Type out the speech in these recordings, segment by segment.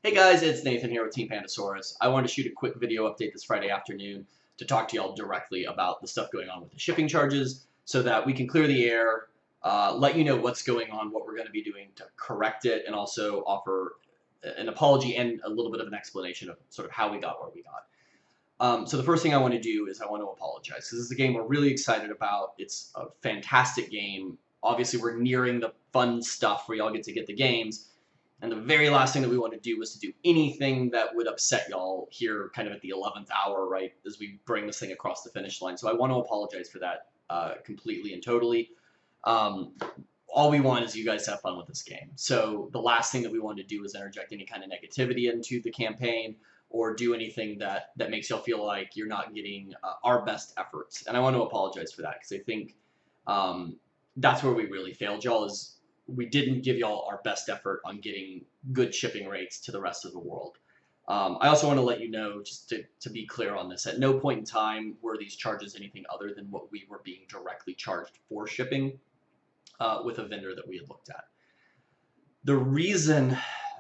Hey guys, it's Nathan here with Team Pandasaurus. I wanted to shoot a quick video update this Friday afternoon to talk to y'all directly about the stuff going on with the shipping charges so that we can clear the air, let you know what's going on, what we're going to be doing to correct it, and also offer an apology and a little bit of an explanation of sort of how we got where we got. So the first thing I want to do is I want to apologize because this is a game we're really excited about. It's a fantastic game. Obviously, we're nearing the fun stuff where y'all get to get the games. And the very last thing that we want to do was to do anything that would upset y'all here kind of at the 11th hour, right, as we bring this thing across the finish line. So I want to apologize for that completely and totally. All we want is you guys to have fun with this game. So the last thing that we want to do is interject any kind of negativity into the campaign or do anything that makes y'all feel like you're not getting our best efforts. And I want to apologize for that because I think that's where we really failed y'all is we didn't give y'all our best effort on getting good shipping rates to the rest of the world. I also want to let you know, just to be clear on this, at no point in time were these charges anything other than what we were being directly charged for shipping with a vendor that we had looked at. The reason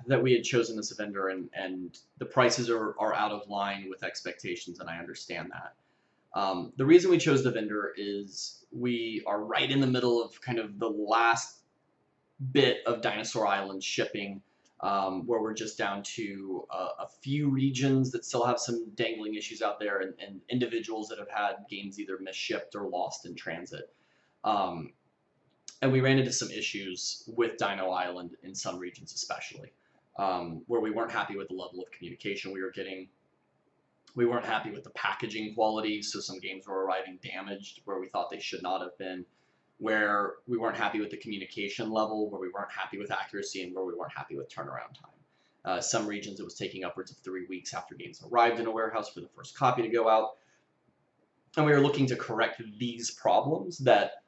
that we had chosen this vendor and the prices are out of line with expectations, and I understand that. The reason we chose the vendor is we are right in the middle of kind of the last bit of Dinosaur Island shipping, where we're just down to a few regions that still have some dangling issues out there and individuals that have had games either misshipped or lost in transit. And we ran into some issues with Dino Island in some regions especially, where we weren't happy with the level of communication we were getting. We weren't happy with the packaging quality, so some games were arriving damaged where we thought they should not have been, where we weren't happy with the communication level, where we weren't happy with accuracy, and where we weren't happy with turnaround time. Some regions it was taking upwards of 3 weeks after games arrived in a warehouse for the first copy to go out. And we were looking to correct these problems that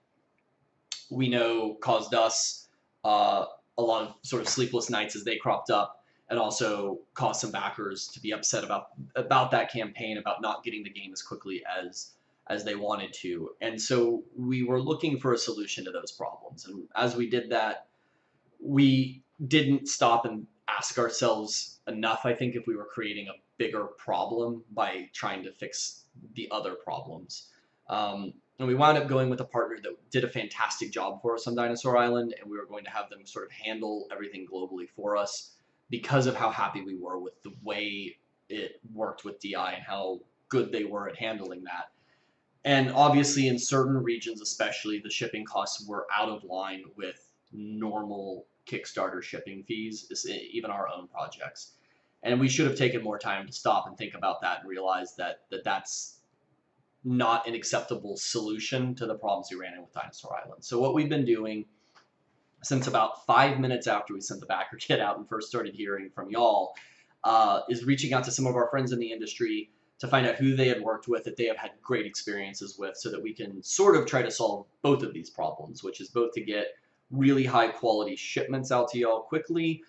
we know caused us a lot of sort of sleepless nights as they cropped up, and also caused some backers to be upset about that campaign, about not getting the game as quickly as they wanted to. And so we were looking for a solution to those problems. And as we did that, we didn't stop and ask ourselves enough, I think, if we were creating a bigger problem by trying to fix the other problems. And we wound up going with a partner that did a fantastic job for us on Dinosaur Island, and we were going to have them sort of handle everything globally for us because of how happy we were with the way it worked with DI and how good they were at handling that. And obviously in certain regions especially, the shipping costs were out of line with normal Kickstarter shipping fees, even our own projects. And we should have taken more time to stop and think about that and realize that that's not an acceptable solution to the problems we ran into with Dinosaur Island. So what we've been doing since about 5 minutes after we sent the backer kit out and first started hearing from y'all is reaching out to some of our friends in the industry to find out who they had worked with that they have had great experiences with so that we can sort of try to solve both of these problems, which is both to get really high quality shipments out to y'all quickly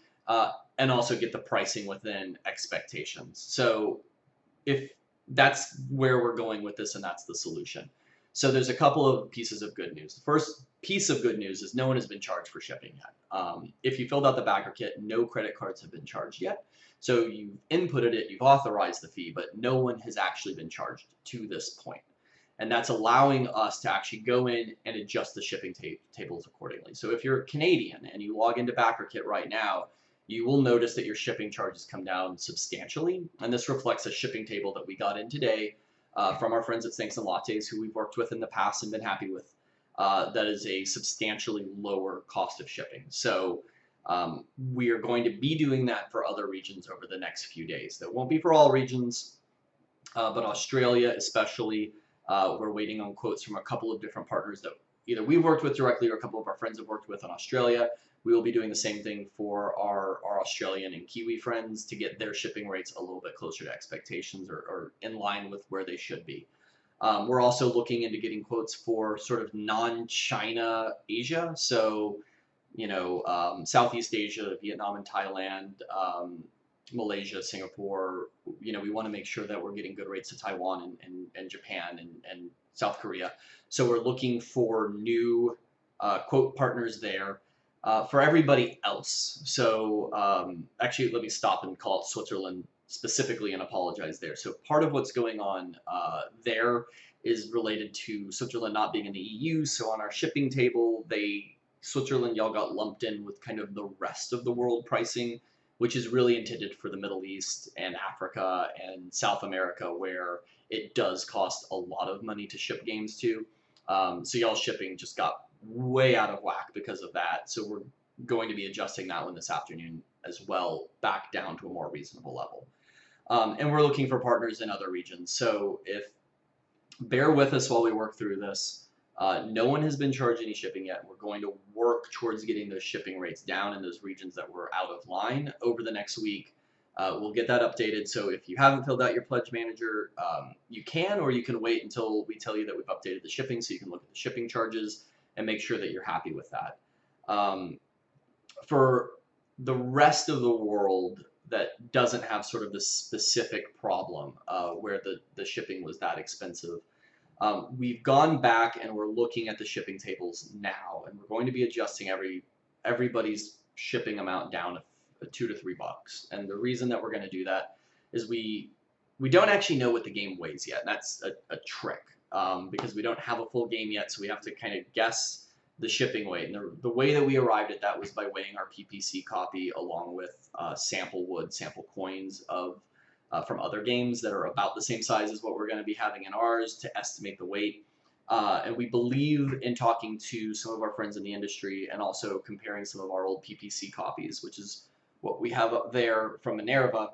and also get the pricing within expectations. So if that's where we're going with this and that's the solution. So there's a couple of pieces of good news. The first piece of good news is no one has been charged for shipping yet. If you filled out the backer kit, no credit cards have been charged yet. So you've inputted it, you've authorized the fee, but no one has actually been charged to this point. And that's allowing us to actually go in and adjust the shipping tables accordingly. So if you're Canadian and you log into backer kit right now, you will notice that your shipping charges come down substantially. And this reflects a shipping table that we got in today from our friends at Snakes and Lattes, who we've worked with in the past and been happy with. That is a substantially lower cost of shipping. So we are going to be doing that for other regions over the next few days. That won't be for all regions, but Australia especially, we're waiting on quotes from a couple of different partners that either we've worked with directly or a couple of our friends have worked with in Australia. We will be doing the same thing for our Australian and Kiwi friends to get their shipping rates a little bit closer to expectations or in line with where they should be. We're also looking into getting quotes for sort of non-China Asia. So, Southeast Asia, Vietnam and Thailand, Malaysia, Singapore. We want to make sure that we're getting good rates to Taiwan and Japan and South Korea. So we're looking for new quote partners there. For everybody else, so actually, let me stop and call it Switzerland specifically and apologize there. So part of what's going on there is related to Switzerland not being in the EU. So on our shipping table, Switzerland, y'all got lumped in with kind of the rest of the world pricing, which is really intended for the Middle East and Africa and South America, where it does cost a lot of money to ship games to. So y'all shipping just got way out of whack because of that. So we're going to be adjusting that one this afternoon as well, back down to a more reasonable level. And we're looking for partners in other regions. So bear with us while we work through this. No one has been charged any shipping yet. We're going to work towards getting those shipping rates down in those regions that were out of line over the next week. We'll get that updated. So if you haven't filled out your pledge manager, you can, or you can wait until we tell you that we've updated the shipping so you can look at the shipping charges and make sure that you're happy with that. For the rest of the world that doesn't have sort of this specific problem where the shipping was that expensive, we've gone back and we're looking at the shipping tables now, and we're going to be adjusting everybody's shipping amount down to $2 to $3. And the reason that we're going to do that is we don't actually know what the game weighs yet. And that's a trick because we don't have a full game yet, so we have to kind of guess the shipping weight. And the way that we arrived at that was by weighing our PPC copy along with sample coins from other games that are about the same size as what we're going to be having in ours to estimate the weight. And we believe in talking to some of our friends in the industry and also comparing some of our old PPC copies, which is what we have up there from Minerva,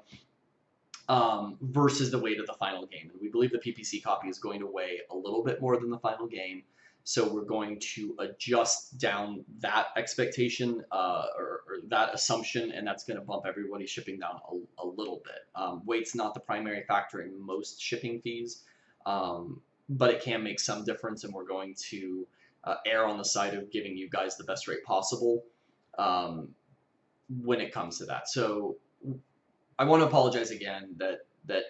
versus the weight of the final game. And we believe the PPC copy is going to weigh a little bit more than the final game. So we're going to adjust down that expectation or that assumption, and that's going to bump everybody's shipping down a little bit. Weight's not the primary factor in most shipping fees, but it can make some difference, and we're going to err on the side of giving you guys the best rate possible when it comes to that. So I want to apologize again that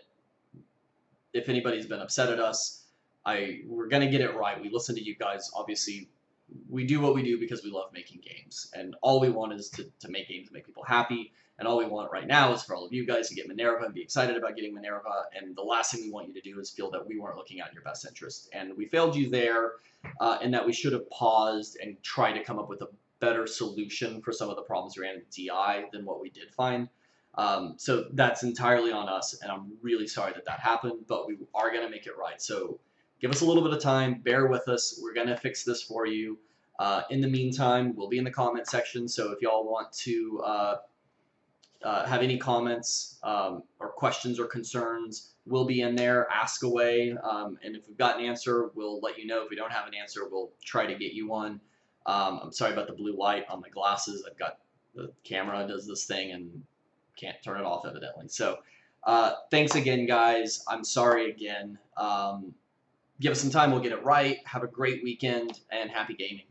if anybody's been upset at us, we're going to get it right. We listen to you guys. Obviously, we do what we do because we love making games. And all we want is to make games, make people happy. And all we want right now is for all of you guys to get Minerva and be excited about getting Minerva. And the last thing we want you to do is feel that we weren't looking out in your best interest. And we failed you there, and that we should have paused and tried to come up with a better solution for some of the problems we ran with DI than what we did find. So that's entirely on us, and I'm really sorry that happened, but we are going to make it right. So give us a little bit of time, bear with us, we're going to fix this for you. In the meantime, we'll be in the comment section, so if y'all want to have any comments or questions or concerns, we'll be in there, ask away, and if we've got an answer, we'll let you know. If we don't have an answer, we'll try to get you one. I'm sorry about the blue light on my glasses. I've got the camera does this thing and can't turn it off evidently. So thanks again, guys. I'm sorry again. Give us some time, we'll get it right. Have a great weekend and happy gaming.